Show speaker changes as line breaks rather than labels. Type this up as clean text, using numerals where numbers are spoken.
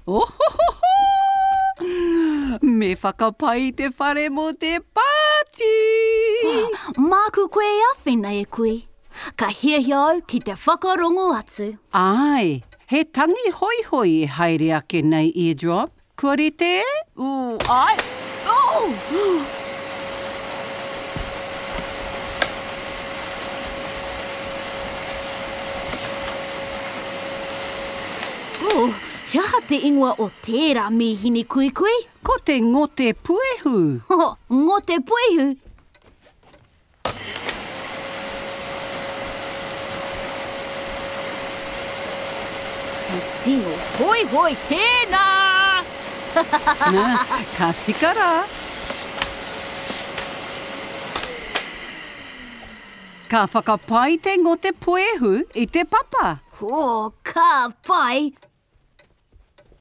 Oh ho ho ho! Me whakapai te whare mo te pāti!
Māku koe awhina e koe. Ka hiahia au ki te whakarongo atu.
Ai, he tangi hoi hoi e haere ake nei eardrop. Kua rite?
Ai! Oh! Hea te ingoa o tērā mihini kuikui.
Ko te ngote puehu.
Ngō te puehu. Tino hoi hoi tēnā!
Nā, ka tikara. Ka whakapai te ngote puehu I te papa.
Ka pai.